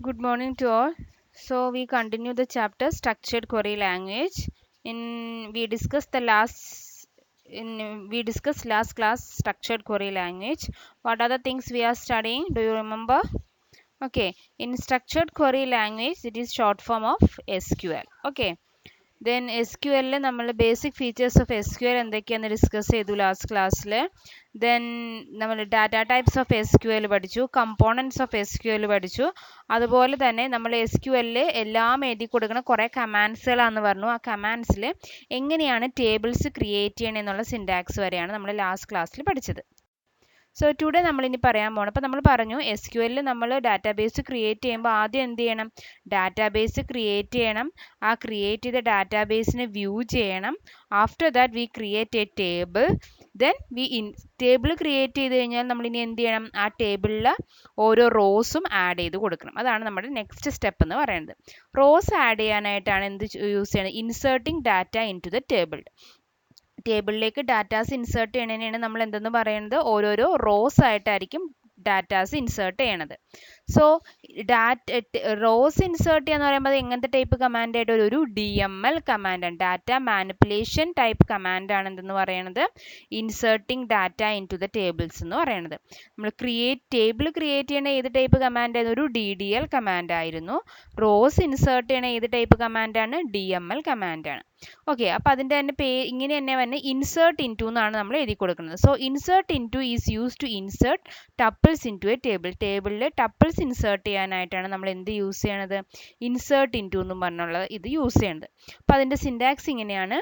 Good morning to all. So we continue the chapter structured query language. We discussed last class structured query language. What are the things we are studying? Do you remember? Okay, in structured query language, it is short form of SQL. Okay. Then SQL നമ്മൾ basic features of SQL എന്തൊക്കെയാണെന്ന് discuss ചെയ്തു last ക്ലാസ്സിൽ. Then നമ്മൾ data types of SQL പഠിച്ചു, components of SQL പഠിച്ചു. അതുപോലെ തന്നെ നമ്മൾ SQL എല്ലാം എഴുതി കൊടുക്കുന്ന കുറേ കമാൻഡ്സുകളാണെന്ന് പറഞ്ഞു. ആ കമാൻഡ്സിൽ എങ്ങനെയാണ് ടേബിൾസ് ക്രിയേറ്റ് ചെയ്യണമെന്നുള്ള സിൻടാക്സ് വരെയാണ് നമ്മൾ ലാസ്റ്റ് ക്ലാസ്സിൽ പഠിച്ചത്. സോ ടുഡേ നമ്മൾ ഇനി പറയാൻ പോകണം. അപ്പോൾ നമ്മൾ പറഞ്ഞു SQL നമ്മൾ ഡാറ്റാബേസ് ക്രിയേറ്റ് ചെയ്യുമ്പോൾ ആദ്യം എന്ത് ചെയ്യണം, ഡാറ്റാബേസ് ക്രിയേറ്റ് ചെയ്യണം. ആ ക്രിയേറ്റ് ചെയ്ത ഡാറ്റാബേസിനെ വ്യൂ ചെയ്യണം. After that we create A table. Then table create ചെയ്ത് കഴിഞ്ഞാൽ നമ്മൾ ഇനി എന്ത് ചെയ്യണം, ആ ടേബിളിൽ ഓരോ റോസും ആഡ് ചെയ്ത് കൊടുക്കണം. അതാണ് നമ്മുടെ നെക്സ്റ്റ് സ്റ്റെപ്പ് എന്ന് പറയുന്നത്. റോസ് ആഡ് ചെയ്യാനായിട്ടാണ് എന്ത് യൂസ് ചെയ്യണം, inserting data into the table. ടേബിളിലേക്ക് ഡാറ്റാസ് ഇൻസേർട്ട് ചെയ്യണതിനാണ് നമ്മൾ എന്തെന്ന് പറയുന്നത്, ഓരോരോ റോസ് ആയിട്ടായിരിക്കും ഡാറ്റാസ് ഇൻസേർട്ട് ചെയ്യണത്. സോ റോസ് ഇൻസേർട്ട് ചെയ്യാന്ന് പറയുമ്പോൾ എങ്ങനത്തെ ടൈപ്പ് കമാൻഡ് ആയിട്ട് ഒരു DML കമാൻഡാണ്, ഡാറ്റ മാനിപ്പുലേഷൻ ടൈപ്പ് കമാൻഡാണ് എന്തെന്ന് പറയുന്നത്, inserting data into the tables എന്ന് പറയുന്നത്. നമ്മൾ ടേബിൾ ക്രിയേറ്റ് ചെയ്യണ ഏത് ടൈപ്പ് കമാൻഡ് ആയിരുന്നു, ഒരു DDL കമാൻഡ് ആയിരുന്നു. റോസ് ഇൻസേർട്ട് ചെയ്യണ ഏത് ടൈപ്പ് കമാൻഡാണ്, DML കമാൻഡാണ്. ഓക്കെ, അപ്പോൾ അതിൻ്റെ തന്നെ ഇങ്ങനെ തന്നെ വന്ന് ഇൻസേർട്ട് ഇൻ ടു എന്നാണ് നമ്മൾ എഴുതി കൊടുക്കുന്നത്. So insert into is used to insert tuples into a table. ടേബിളിൽ ടപ്പിൾസ് ഇൻസേർട്ട് ചെയ്യാനായിട്ടാണ് നമ്മൾ എന്ത് യൂസ് ചെയ്യണത്, ഇൻസേർട്ട് ഇൻ ടു എന്നും പറഞ്ഞുള്ളത് ഇത് യൂസ് ചെയ്യണത്. അപ്പോൾ അതിൻ്റെ സിൻടാക്സ് ഇങ്ങനെയാണ്,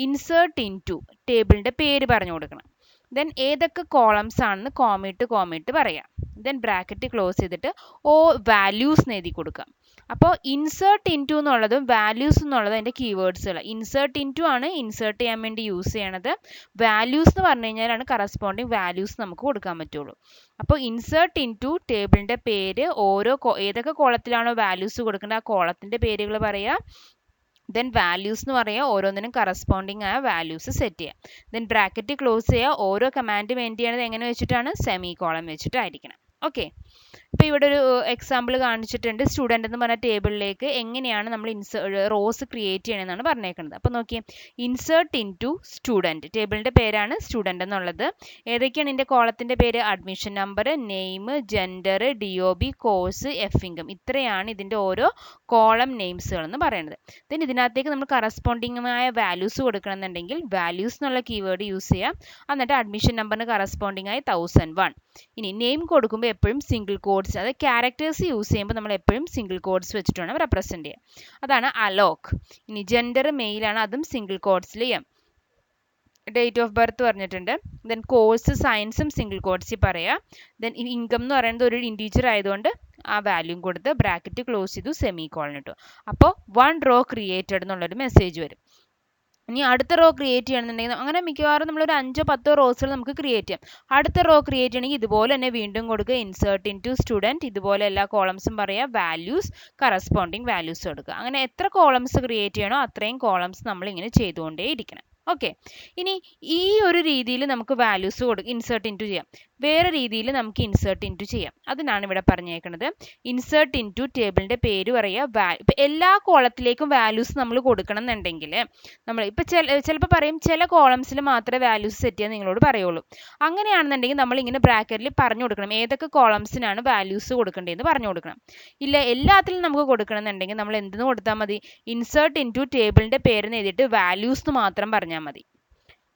ഇൻസേർട്ട് ഇൻ ടു ടേബിളിൻ്റെ പേര് പറഞ്ഞു കൊടുക്കണം. ദെൻ ഏതൊക്കെ കോളംസ് ആണെന്ന് കോമിട്ട് പറയാം. ദെൻ ബ്രാക്കറ്റ് ക്ലോസ് ചെയ്തിട്ട് വാല്യൂസ് എഴുതി കൊടുക്കാം. അപ്പോൾ ഇൻസേർട്ട് ഇൻ ടു എന്നുള്ളതും വാല്യൂസ് എന്നുള്ളതും അതിൻ്റെ കീവേഡ്സുകൾ. ഇൻസേർട്ട് ഇൻ ടു ആണ് ഇൻസേർട്ട് ചെയ്യാൻ വേണ്ടി യൂസ് ചെയ്യണത്. വാല്യൂസ് എന്ന് പറഞ്ഞു കഴിഞ്ഞാലാണ് കറസ്പോണ്ടിങ് വാല്യൂസ് നമുക്ക് കൊടുക്കാൻ പറ്റുള്ളൂ. അപ്പോൾ ഇൻസേർട്ട് ഇൻ ടു ടേബിളിൻ്റെ പേര്, ഏതൊക്കെ കോളത്തിലാണോ വാല്യൂസ് കൊടുക്കേണ്ടത് ആ കോളത്തിൻ്റെ പേരുകൾ പറയാം. ദെൻ വാല്യൂസ് എന്ന് പറയുക, ഓരോന്നിനും കറസ്പോണ്ടിങ് ആയ വാല്യൂസ് സെറ്റ് ചെയ്യാം. ദെൻ ബ്രാക്കറ്റ് ക്ലോസ് ചെയ്യുക. ഓരോ കമാൻഡും എന്ത് ചെയ്യണത് എങ്ങനെ വെച്ചിട്ടാണ്, സെമി കോളം വെച്ചിട്ടായിരിക്കണം. ഓക്കെ, ഇപ്പോൾ ഇവിടെ ഒരു എക്സാമ്പിൾ കാണിച്ചിട്ടുണ്ട്. സ്റ്റുഡൻറ്റ് എന്ന് പറഞ്ഞ ടേബിളിലേക്ക് എങ്ങനെയാണ് നമ്മൾ റോസ് ക്രിയേറ്റ് ചെയ്യണമെന്നാണ് പറഞ്ഞേക്കുന്നത്. അപ്പോൾ നോക്കിയേ, ഇൻസേർട്ട് ഇൻ ടു സ്റ്റുഡൻറ്റ്, ടേബിളിൻ്റെ പേരാണ് സ്റ്റുഡൻറ്റ് എന്നുള്ളത്. ഏതൊക്കെയാണ് ഇതിൻ്റെ കോളത്തിൻ്റെ പേര്, admission number, name, gender, DOB, course, income. ഇത്രയാണ് ഇതിൻ്റെ ഓരോ കോളം നെയിംസുകൾ എന്ന് പറയുന്നത്. ദെൻ ഇതിനകത്തേക്ക് നമ്മൾ കറസ്പോണ്ടിങ്ങായ വാല്യൂസ് കൊടുക്കണമെന്നുണ്ടെങ്കിൽ വാല്യൂസ് എന്നുള്ള കീവേഡ് യൂസ് ചെയ്യാം. എന്നിട്ട് അഡ്മിഷൻ നമ്പറിന് കറസ്പോണ്ടിങ് ആയി 1001. ഇനി നെയിം കൊടുക്കുമ്പോൾ എപ്പോഴും സിംഗിൾ കോഡ്സ്, അത് ക്യാരക്ടേഴ്സ് യൂസ് ചെയ്യുമ്പോൾ നമ്മൾ എപ്പോഴും സിംഗിൾ കോഡ്സ് വെച്ചിട്ട് വേണം റെപ്രസെൻറ്റ് ചെയ്യാം. അതാണ് അലോക്. ഇനി ജെൻഡർ മെയിലാണ്, അതും സിംഗിൾ കോഡ്സിൽ ചെയ്യാം. ഡേറ്റ് ഓഫ് ബർത്ത് പറഞ്ഞിട്ടുണ്ട്. ദെൻ കോഴ്സ് സയൻസും സിംഗിൾ കോഡ്സിൽ പറയാം. ദെൻ ഇൻകം എന്ന് പറയുന്നത് ഒരു ഇൻറ്റീജർ ആയതുകൊണ്ട് ആ വാല്യൂം കൊടുത്ത് ബ്രാക്കറ്റ് ക്ലോസ് ചെയ്തു, സെമി കോളൻ ഇട്ടു. അപ്പോൾ 1 റോ ക്രിയേറ്റഡ് എന്നുള്ളൊരു മെസ്സേജ് വരും. ഇനി അടുത്ത റോ ക്രിയേറ്റ് ചെയ്യണമെന്നുണ്ടെങ്കിൽ അങ്ങനെ മിക്കവാറും നമ്മളൊരു 5-10 റോസുകൾ നമുക്ക് ക്രിയേറ്റ് ചെയ്യാം. അടുത്ത റോ ക്രിയേറ്റ് ചെയ്യണമെങ്കിൽ ഇതുപോലെ തന്നെ വീണ്ടും കൊടുക്കുക, ഇൻസേർട്ട് ഇൻ ടു സ്റ്റുഡൻറ്റ്, ഇതുപോലെ എല്ലാ കോളംസും പറയുക, വാല്യൂസ് കറസ്പോണ്ടിങ് വാല്യൂസ് കൊടുക്കുക. അങ്ങനെ എത്ര കോളംസ് ക്രിയേറ്റ് ചെയ്യണോ അത്രയും കോളംസ് നമ്മൾ ഇങ്ങനെ ചെയ്തുകൊണ്ടേ ഇരിക്കണം. ഓക്കെ, ഇനി ഈ ഒരു രീതിയിൽ നമുക്ക് വാല്യൂസ് ഇൻസേർട്ട് ഇൻ ടു ചെയ്യാം. വേറെ രീതിയിൽ നമുക്ക് ഇൻസേർട്ട് ഇൻ ടു ചെയ്യാം. അതിനാണ് ഇവിടെ പറഞ്ഞേക്കുന്നത്. ഇൻസേർട്ട് ഇൻ ടു ടേബിളിൻ്റെ പേര് പറയുക. ഇപ്പം എല്ലാ കോളത്തിലേക്കും വാല്യൂസ് നമ്മൾ കൊടുക്കണം എന്നുണ്ടെങ്കിൽ നമ്മൾ ഇപ്പോൾ ചിലപ്പോൾ പറയും ചില കോളംസിൽ മാത്രമേ വാല്യൂസ് സെറ്റ് ചെയ്യാൻ നിങ്ങളോട് പറയുള്ളൂ. അങ്ങനെയാണെന്നുണ്ടെങ്കിൽ നമ്മൾ ഇങ്ങനെ ബ്രാക്കറ്റിൽ പറഞ്ഞു കൊടുക്കണം ഏതൊക്കെ കോളംസിനാണ് വാല്യൂസ് കൊടുക്കേണ്ടതെന്ന് പറഞ്ഞു കൊടുക്കണം. ഇല്ല എല്ലാത്തിലും നമുക്ക് കൊടുക്കണം എന്നുണ്ടെങ്കിൽ നമ്മൾ എന്തെന്ന് കൊടുത്താൽ മതി, ഇൻസേർട്ട് ഇൻ ടു ടേബിളിൻ്റെ പേരെന്ന് എഴുതിയിട്ട് വാല്യൂസ് എന്ന് മാത്രം പറഞ്ഞാൽ മതി.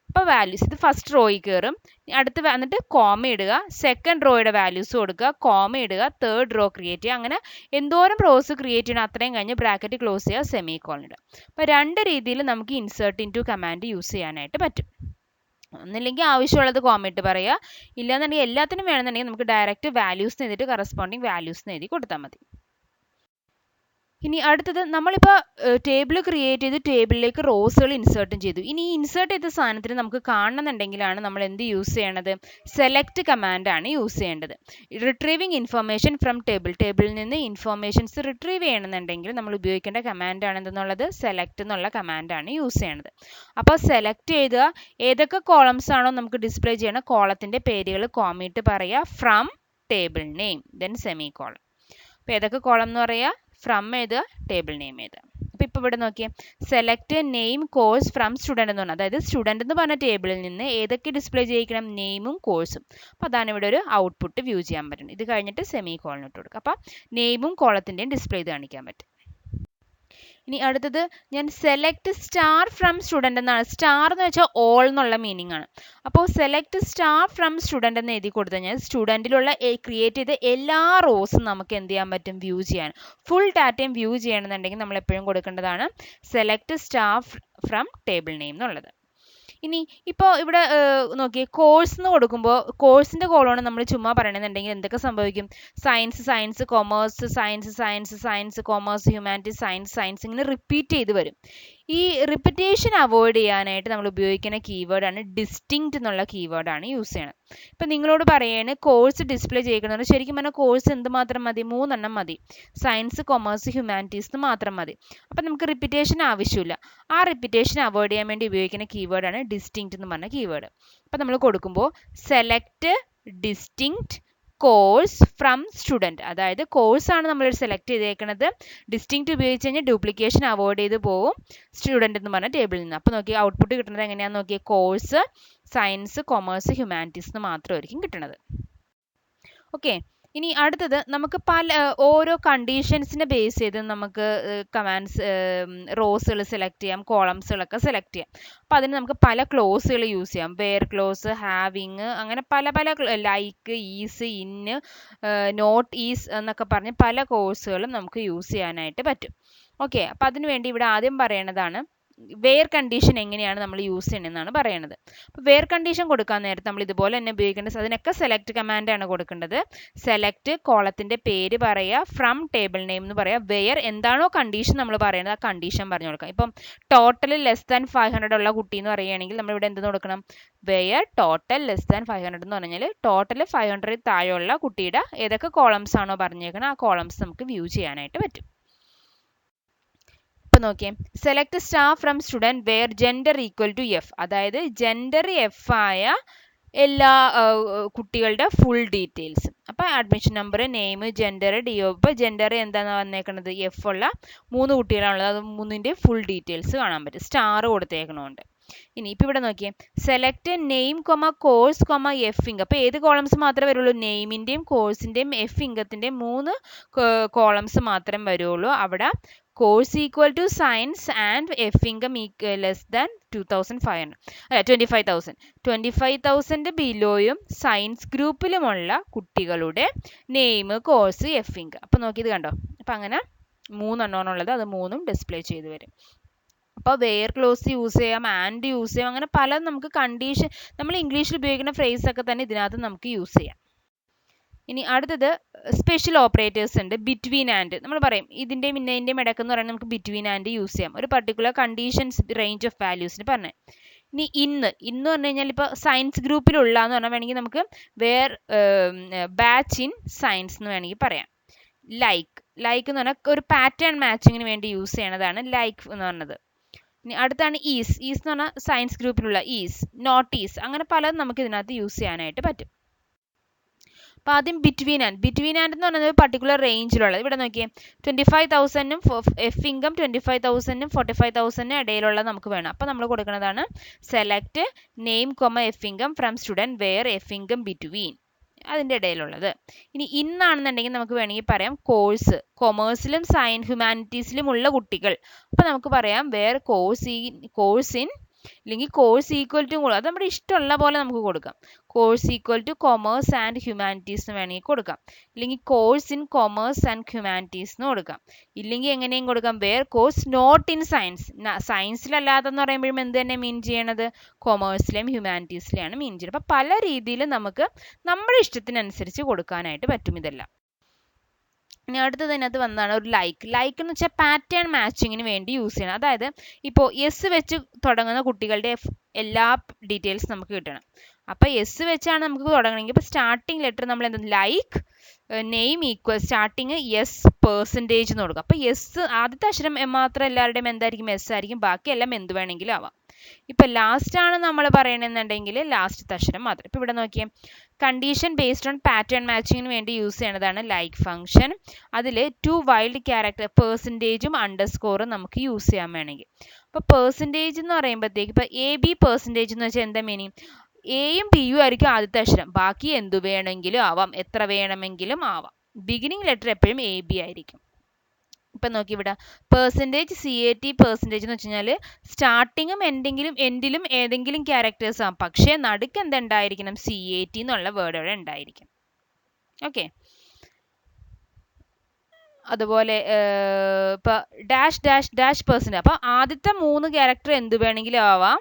അപ്പോൾ വാല്യൂസ് ഇത് ഫസ്റ്റ് റോയിൽ കയറും. എന്നിട്ട് കോമ ഇടുക, സെക്കൻഡ് റോയുടെ വാല്യൂസ് കൊടുക്കുക, കോമ ഇടുക, തേർഡ് റോ ക്രിയേറ്റ് ചെയ്യുക. അങ്ങനെ എന്തോരം റോസ് ക്രിയേറ്റ് ചെയ്യണം അത്രയും കഴിഞ്ഞ് ബ്രാക്കറ്റ് ക്ലോസ് ചെയ്യുക, സെമി കോളൻ ഇടുക. അപ്പോൾ 2 രീതിയിൽ നമുക്ക് insert into command use ചെയ്യാനായിട്ട് പറ്റും. ഒന്നില്ലെങ്കിൽ ആവശ്യമുള്ളത് കോമിട്ട് പറയുക, ഇല്ലാന്നുണ്ടെങ്കിൽ എല്ലാത്തിനും വേണമെന്നുണ്ടെങ്കിൽ നമുക്ക് ഡയറക്റ്റ് വാല്യൂസ് എഴുതിയിട്ട് കറസ്പോണ്ടിങ് വാല്യൂസ് എഴുതി കൊടുത്താൽ മതി. ഇനി അടുത്തത് നമ്മളിപ്പോൾ ടേബിൾ ക്രിയേറ്റ് ചെയ്ത് ടേബിളിലേക്ക് റോസുകൾ ഇൻസേർട്ടും ചെയ്തു. ഇനി ഈ ഇൻസേർട്ട് ചെയ്ത സാധനത്തിന് നമുക്ക് കാണണമെന്നുണ്ടെങ്കിലാണ് നമ്മൾ എന്ത് യൂസ് ചെയ്യണത്, സെലക്ട് കമാൻഡാണ് യൂസ് ചെയ്യേണ്ടത്. റിട്രീവിങ് ഇൻഫർമേഷൻ ഫ്രം ടേബിളിൽ നിന്ന് ഇൻഫർമേഷൻസ് റിട്രീവ് ചെയ്യണമെന്നുണ്ടെങ്കിൽ നമ്മൾ ഉപയോഗിക്കേണ്ട കമാൻഡാണ് എന്തെന്നുള്ളത്, സെലക്ട് എന്നുള്ള കമാൻഡാണ് യൂസ് ചെയ്യണത്. അപ്പോൾ സെലക്ട് ചെയ്ത് ഏതൊക്കെ കോളംസ് ആണോ നമുക്ക് ഡിസ്പ്ലേ ചെയ്യണം കോളത്തിൻ്റെ പേരുകൾ കോമിട്ട് പറയുക, from table name, then semi column. അപ്പോൾ ഏതൊക്കെ കോളം എന്ന് പറയുക? ഫ്രം എഴുതുക, ടേബിൾ നെയിം എഴുതുക. അപ്പോൾ ഇപ്പോൾ ഇവിടെ നോക്കിയേ, select name course from student എന്ന് പറഞ്ഞാൽ, അതായത് സ്റ്റുഡൻറ്റ് എന്ന് പറഞ്ഞ ടേബിളിൽ നിന്ന് ഏതൊക്കെ ഡിസ്പ്ലേ ചെയ്യിക്കണം? നെയിമും കോഴ്സും. അപ്പോൾ അതാണ് ഇവിടെ ഒരു ഔട്ട്പുട്ട് വ്യൂ ചെയ്യാൻ പറ്റുന്നത്. ഇത് കഴിഞ്ഞിട്ട് സെമി കോളൻ ഇട്ട് കൊടുക്കുക. അപ്പോൾ നെയിമും കോളത്തിൻ്റെയും ഡിസ്പ്ലേ ചെയ്ത് കാണിക്കാൻ പറ്റും. ഇനി അടുത്തത് ഞാൻ സെലക്ട് സ്റ്റാർ ഫ്രം സ്റ്റുഡൻറ്റ് എന്നാണ്. സ്റ്റാർ എന്ന് വെച്ചാൽ ഓൾ എന്നുള്ള മീനിങ് ആണ്. അപ്പോൾ സെലക്ട് സ്റ്റാർ ഫ്രം സ്റ്റുഡൻറ്റ് എന്ന് എഴുതി കൊടുത്തു കഴിഞ്ഞാൽ സ്റ്റുഡൻറ്റിലുള്ള ക്രിയേറ്റ് ചെയ്ത എല്ലാ റോസും നമുക്ക് എന്ത് ചെയ്യാൻ പറ്റും? വ്യൂ ചെയ്യാൻ. ഫുൾ ഡാറ്റയും വ്യൂ ചെയ്യണമെന്നുണ്ടെങ്കിൽ നമ്മൾ എപ്പോഴും കൊടുക്കേണ്ടതാണ് select star from table name എന്നുള്ളത്. ഇനി ഇപ്പോൾ ഇവിടെ നോക്കിയേ, കോഴ്സ് എന്ന് കൊടുക്കുമ്പോൾ കോഴ്സിൻ്റെ കോളമാണ് നമ്മൾ ചുമ്മാ പറയണമെന്നുണ്ടെങ്കിൽ എന്തൊക്കെ സംഭവിക്കും? Science, science, commerce, science, science, science, commerce, humanities, science, science ഇങ്ങനെ റിപ്പീറ്റ് ചെയ്ത് വരും. ഈ റിപ്പിറ്റേഷൻ അവോയ്ഡ് ചെയ്യാനായിട്ട് നമ്മൾ ഉപയോഗിക്കുന്ന കീവേഡാണ് ഡിസ്റ്റിങ്ക്റ്റ് എന്നുള്ള കീവേഡാണ് യൂസ് ചെയ്യണം. ഇപ്പം നിങ്ങളോട് പറയുകയാണ് കോഴ്സ് ഡിസ്പ്ലേ ചെയ്യണമെന്ന്. ശരിക്കും പറഞ്ഞാൽ കോഴ്സ് എന്ത് മാത്രം മതി? 3 എണ്ണം മതി. സയൻസ്, കൊമേഴ്സ്, ഹ്യൂമാനിറ്റീസ് മാത്രം മതി. അപ്പം നമുക്ക് റിപ്പിറ്റേഷൻ ആവശ്യമില്ല. ആ റിപ്പിറ്റേഷൻ അവോയ്ഡ് ചെയ്യാൻ വേണ്ടി ഉപയോഗിക്കുന്ന കീവേഡാണ് ഡിസ്റ്റിങ്ക്റ്റ് എന്ന് പറഞ്ഞ കീവേഡ്. അപ്പം നമ്മൾ കൊടുക്കുമ്പോൾ select distinct course from student, അതായത് കോഴ്സാണ് നമ്മൾ സെലക്ട് ചെയ്തേക്കുന്നത്. ഡിസ്റ്റിങ്ക്റ്റ് ഉപയോഗിച്ച് കഴിഞ്ഞാൽ ഡ്യൂപ്ലിക്കേഷൻ അവോയ്ഡ് ചെയ്ത് പോകും സ്റ്റുഡൻറ്റ് എന്ന് പറഞ്ഞ ടേബിളിൽ നിന്ന്. അപ്പോൾ നോക്കി ഔട്ട്പുട്ട് കിട്ടുന്നത് എങ്ങനെയാണെന്ന് നോക്കിയാൽ കോഴ്സ്, സയൻസ്, കൊമേഴ്സ്, ഹ്യൂമാനിറ്റീസ് എന്ന് മാത്രമായിരിക്കും കിട്ടുന്നത്. ഓക്കെ, ഇനി അടുത്തത് നമുക്ക് ഓരോ കണ്ടീഷൻസിനെ ബേസ് ചെയ്ത് നമുക്ക് കമാൻഡ്സ് റോസുകൾ സെലക്ട് ചെയ്യാം, കോളംസുകളൊക്കെ സെലക്ട് ചെയ്യാം. അപ്പോൾ അതിന് നമുക്ക് പല ക്ലോസുകൾ യൂസ് ചെയ്യാം. വെയർ ക്ലോസ്, ഹാവിങ്, അങ്ങനെ പല ലൈക്ക്, ഈസ്, ഇന്ന്, നോട്ട് ഈസ് എന്നൊക്കെ പറഞ്ഞ് പല കോഴ്സുകളും നമുക്ക് യൂസ് ചെയ്യാനായിട്ട് പറ്റും. ഓക്കെ, അപ്പോൾ അതിന് വേണ്ടി ഇവിടെ ആദ്യം പറയണതാണ് വെയർ കണ്ടീഷൻ എങ്ങനെയാണ് നമ്മൾ യൂസ് ചെയ്യണമെന്നാണ് പറയുന്നത്. അപ്പോൾ വെയർ കണ്ടീഷൻ കൊടുക്കാൻ നേരത്ത് നമ്മൾ ഇതുപോലെ തന്നെ ഉപയോഗിക്കേണ്ടത്, അതിനൊക്കെ സെലക്ട് കമാൻഡാണ് കൊടുക്കേണ്ടത്. സെലക്ട് കോളത്തിൻ്റെ പേര് പറയുക, ഫ്രം ടേബിൾ നെയിം എന്ന് പറയുക, വെയർ എന്താണോ കണ്ടീഷൻ നമ്മൾ പറയുന്നത് ആ കണ്ടീഷൻ പറഞ്ഞു കൊടുക്കാം. ഇപ്പം ടോട്ടൽ ലെസ് ദാൻ 500 ഉള്ള കുട്ടി എന്ന് പറയുകയാണെങ്കിൽ നമ്മൾ ഇവിടെ എന്ത് കൊടുക്കണം? വെയർ ടോട്ടൽ ലെസ് ദാൻ 500 എന്ന് പറഞ്ഞാൽ ടോട്ടൽ 500 താഴെയുള്ള കുട്ടിയുടെ ഏതൊക്കെ കോളംസ് ആണോ പറഞ്ഞേക്കുന്നത് ആ കോളംസ് നമുക്ക് വ്യൂ ചെയ്യാനായിട്ട് പറ്റും. ഇപ്പം നോക്കിയേ, select star from student where gender equal to F, അതായത് ജെൻഡർ എഫ് ആയ എല്ലാ കുട്ടികളുടെ ഫുൾ ഡീറ്റെയിൽസ്. അപ്പോൾ admission number, name, gender, DO. ഇപ്പോൾ ജെൻഡർ എന്താണ് വന്നേക്കുന്നത്? എഫ് ഉള്ള 3 കുട്ടികളാണുള്ളത്. അത് 3ൻ്റെ ഫുൾ ഡീറ്റെയിൽസ് കാണാൻ പറ്റും, സ്റ്റാർ കൊടുത്തേക്കണോണ്ട്. ഇനി ഇപ്പം ഇവിടെ നോക്കിയേ, select name, course, F inc. അപ്പോൾ ഏത് കോളംസ് മാത്രമേ വരുള്ളൂ? നെയിമിൻ്റെയും കോഴ്സിൻ്റെയും എഫ് ഇങ്കത്തിൻ്റെയും 3 കോളംസ് മാത്രമേ വരുള്ളൂ. അവിടെ course equal two science and F income less than 2500 അല്ല 25,000. 25,000 ബിലോയും സയൻസ് ഗ്രൂപ്പിലുമുള്ള കുട്ടികളുടെ നെയിം, കോഴ്സ്, എഫ് ഇൻകം. അപ്പോൾ നോക്കിയത് കണ്ടോ? അപ്പോൾ അങ്ങനെ 3 എണ്ണമാണുള്ളത്, അത് 3ഉം ഡിസ്പ്ലേ ചെയ്ത് വരും. അപ്പോൾ വെയർ ക്ലോസ് യൂസ് ചെയ്യാം, ആൻഡ് യൂസ് ചെയ്യാം, അങ്ങനെ പല നമുക്ക് കണ്ടീഷൻ, നമ്മൾ ഇംഗ്ലീഷിൽ ഉപയോഗിക്കുന്ന ഫ്രേസ് ഒക്കെ തന്നെ ഇതിനകത്ത് നമുക്ക് യൂസ് ചെയ്യാം. ഇനി അടുത്തത് സ്പെഷ്യൽ ഓപ്പറേറ്റേഴ്സ് ഉണ്ട്. ബിറ്റ്വീൻ ആൻഡ് നമ്മൾ പറയും ഇതിൻ്റെയും ഇന്നതിൻ്റെയും ഇടയ്ക്കെന്ന് പറയുന്നത് നമുക്ക് ബിറ്റ്വീൻ ആൻഡ് യൂസ് ചെയ്യാം, ഒരു പർട്ടിക്കുലർ കണ്ടീഷൻസ് റേഞ്ച് ഓഫ് വാല്യൂസിന് പറഞ്ഞത്. ഇനി ഇന്ന് പറഞ്ഞു കഴിഞ്ഞാൽ ഇപ്പോൾ സയൻസ് ഗ്രൂപ്പിലുള്ള എന്ന് പറഞ്ഞാൽ വേണമെങ്കിൽ നമുക്ക് വേർ ബാച്ച് ഇൻ സയൻസ് എന്ന് വേണമെങ്കിൽ പറയാം. ലൈക്ക് എന്ന് പറഞ്ഞാൽ ഒരു പാറ്റേൺ മാച്ചിങ്ങിന് വേണ്ടി യൂസ് ചെയ്യണതാണ് ലൈക്ക് എന്ന് പറഞ്ഞത്. ഇനി അടുത്താണ് ഈസ് എന്ന് പറഞ്ഞാൽ സയൻസ് ഗ്രൂപ്പിലുള്ള ഈസ്, നോട്ട് ഈസ്, അങ്ങനെ പലതും നമുക്ക് ഇതിനകത്ത് യൂസ് ചെയ്യാനായിട്ട് പറ്റും. അപ്പോൾ ആദ്യം ബിറ്റ്വീൻ ആൻഡ് എന്ന് പറയുന്നത് പർട്ടിക്കുലർ റേഞ്ചിലുള്ളത്. ഇവിടെ നോക്കിയേ, 25,000-നും എഫ് ഇൻകം 25,000-നും 45,000-നും ഇടയിലുള്ള നമുക്ക് വേണം. അപ്പോൾ നമ്മൾ കൊടുക്കുന്നതാണ് select name, F income from student where F income between, അതിൻ്റെ ഇടയിലുള്ളത്. ഇനി ഇന്നാണെന്നുണ്ടെങ്കിൽ നമുക്ക് വേണമെങ്കിൽ പറയാം കോഴ്സ്, കൊമേഴ്സിലും ഹ്യൂമാനിറ്റീസിലും ഉള്ള കുട്ടികൾ. അപ്പോൾ നമുക്ക് പറയാം വേർ കോഴ്സ് ഇൻ അല്ലെങ്കിൽ കോഴ്സ് ഈക്വൽ ടു, അത് നമ്മുടെ ഇഷ്ടമുള്ള പോലെ നമുക്ക് കൊടുക്കാം. Course equal to commerce and humanities എന്ന് വേണമെങ്കിൽ കൊടുക്കാം. ഇല്ലെങ്കിൽ course in commerce and humanities എന്ന് കൊടുക്കാം. ഇല്ലെങ്കിൽ എങ്ങനെയും കൊടുക്കാം where course not in science, സയൻസിലല്ലാതെന്ന് പറയുമ്പോഴും എന്ത് തന്നെ മീൻ ചെയ്യണത്? കൊമേഴ്സിലെയും ഹ്യൂമാനിറ്റീസിലെയാണ് മീൻ ചെയ്യുന്നത്. അപ്പോൾ പല രീതിയിൽ നമുക്ക് നമ്മുടെ ഇഷ്ടത്തിനനുസരിച്ച് കൊടുക്കാനായിട്ട് പറ്റും ഇതെല്ലാം. ഇനി അടുത്തത് അതിനകത്ത് വന്നതാണ് ഒരു ലൈക്ക് എന്ന് വെച്ചാൽ പാറ്റേൺ മാച്ചിങ്ങിന് വേണ്ടി യൂസ് ചെയ്യണം. അതായത് ഇപ്പോൾ എസ് വെച്ച് തുടങ്ങുന്ന കുട്ടികളുടെ എല്ലാ ഡീറ്റെയിൽസ് നമുക്ക് കിട്ടണം. അപ്പോൾ എസ് വെച്ചാണ് നമുക്ക് തുടങ്ങണമെങ്കിൽ ഇപ്പോൾ സ്റ്റാർട്ടിങ് ലെറ്റർ നമ്മൾ എന്താ like name equal starting S percentage എന്ന് കൊടുക്കുക. അപ്പോൾ എസ് ആദ്യത്തെ അക്ഷരം മാത്രം എല്ലാവരുടെയും എന്തായിരിക്കും? എസ് ആയിരിക്കും. ബാക്കിയെല്ലാം എന്ത് വേണമെങ്കിലും ആവാം. ഇപ്പം ലാസ്റ്റ് ആണ് നമ്മൾ പറയണമെന്നുണ്ടെങ്കിൽ ലാസ്റ്റ് അക്ഷരം മാത്രം. ഇപ്പം ഇവിടെ നോക്കിയേ, കണ്ടീഷൻ ബേസ്ഡ് ഓൺ പാറ്റേൺ മാച്ചിങ്ങിന് വേണ്ടി യൂസ് ചെയ്യുന്നതാണ് ലൈക്ക് ഫംഗ്ഷൻ. അതിൽ 2 വൈൽഡ് ക്യാരക്ടർ പെർസെൻറ്റേജും അണ്ടർസ്കോറും നമുക്ക് യൂസ് ചെയ്യാൻ വേണമെങ്കിൽ. അപ്പോൾ പെർസെൻറ്റേജ് എന്ന് പറയുമ്പോഴത്തേക്ക് ഇപ്പോൾ AB പെർസെൻറ്റേജ് എന്ന് വെച്ചാൽ എന്താ മീനിങ്? എയും ബിയും ആയിരിക്കും ആദ്യത്തെ അക്ഷരം, ബാക്കി എന്തു വേണമെങ്കിലും ആവാം, എത്ര വേണമെങ്കിലും ആവാം. ബിഗിനിങ് ലെറ്റർ എപ്പോഴും AB ആയിരിക്കും. ഇപ്പം നോക്കി ഇവിടെ പെർസെൻറ്റേജ് CAT പെർസെൻറ്റേജ് എന്ന് വെച്ച് കഴിഞ്ഞാൽ സ്റ്റാർട്ടിങ്ങും എൻഡിലും ഏതെങ്കിലും ക്യാരക്ടേഴ്സ് ആവും, പക്ഷേ നടുക്ക് എന്തുണ്ടായിരിക്കണം? CAT എന്നുള്ള വേർഡ് അവിടെ ഉണ്ടായിരിക്കും. ഓക്കെ. അതുപോലെ ഇപ്പോൾ ഡാഷ് ഡാഷ് ഡാഷ് പെർസെൻറ്റ്, അപ്പോൾ ആദ്യത്തെ 3 ക്യാരക്ടർ എന്ത് വേണമെങ്കിലും ആവാം.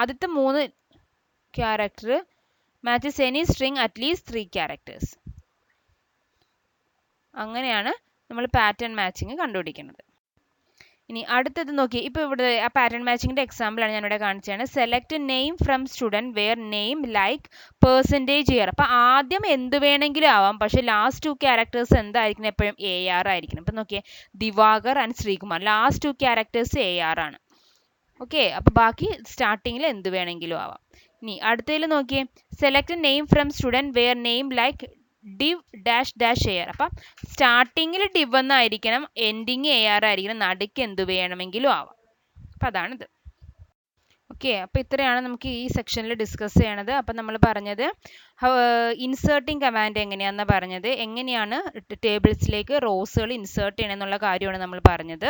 ആദ്യത്തെ 3 character matches any string at least 3 characters. അങ്ങനെയാണ് നമ്മൾ പാറ്റേൺ മാച്ചിങ് കണ്ടുപിടിക്കുന്നത്. ഇനി അടുത്തത് നോക്കി, ഇപ്പോൾ ഇവിടെ ആ പാറ്റേൺ മാച്ചിങ്ങിൻ്റെ എക്സാമ്പിളാണ് ഞാനിവിടെ കാണിച്ചതാണ്. Select name from student where name like percentage ear. അപ്പോൾ ആദ്യം എന്ത് വേണമെങ്കിലും ആവാം, പക്ഷേ ലാസ്റ്റ് 2 ക്യാരക്ടേഴ്സ് എന്തായിരിക്കണം? എപ്പോഴും AR ആയിരിക്കണം. ഇപ്പം നോക്കിയേ, Diwakar and Sreekumar, last 2 characters AR ആണ്. ഓക്കെ, അപ്പോൾ ബാക്കി സ്റ്റാർട്ടിങ്ങിൽ എന്ത് വേണമെങ്കിലും ആവാം. ഇനി അടുത്തതിൽ നോക്കിയേ, select name from student where name like div dash dash AR. അപ്പം സ്റ്റാർട്ടിങ്ങിൽ ഡിവ് എന്നായിരിക്കണം, എൻഡിങ് AR ആയിരിക്കണം, നടുക്ക് എന്ത് വേണമെങ്കിലും ആവാം. അപ്പം അതാണിത്. ഓക്കെ, അപ്പോൾ ഇത്രയാണ് നമുക്ക് ഈ സെക്ഷനിൽ ഡിസ്കസ് ചെയ്യണത്. അപ്പം നമ്മൾ പറഞ്ഞത് ഇൻസേർട്ടിങ് കമാൻഡ് എങ്ങനെയാണെന്ന് പറഞ്ഞത്, എങ്ങനെയാണ് ടേബിൾസിലേക്ക് റോസുകൾ ഇൻസേർട്ട് ചെയ്യണമെന്നുള്ള കാര്യമാണ് നമ്മൾ പറഞ്ഞത്.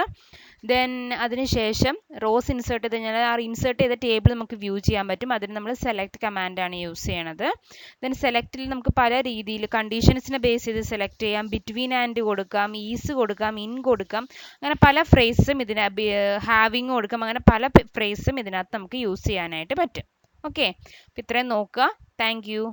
ദെൻ അതിനുശേഷം റോസ് ഇൻസേർട്ട് ചെയ്ത് കഴിഞ്ഞാൽ ആ ഇൻസേർട്ട് ചെയ്ത ടേബിൾ നമുക്ക് വ്യൂ ചെയ്യാൻ പറ്റും. അതിന് നമ്മൾ സെലക്ട് കമാൻഡാണ് യൂസ് ചെയ്യണത്. ദെൻ സെലക്റ്റിൽ നമുക്ക് പല രീതിയിൽ കണ്ടീഷൻസിനെ ബേസ് ചെയ്ത് സെലക്ട് ചെയ്യാം, ബിറ്റ്വീൻ ആൻഡ് കൊടുക്കാം, ഈസ് കൊടുക്കാം, ഇൻ കൊടുക്കാം, അങ്ങനെ പല ഫ്രേസും ഇതിന് ഹാവിങ് കൊടുക്കാം, അങ്ങനെ പല ഫ്രേസും ഇതിനകത്ത് നമുക്ക് യൂസ് ചെയ്യാനായിട്ട് പറ്റും. ഓക്കെ, അപ്പോൾ ഇത്രയും നോക്കുക. Thank you.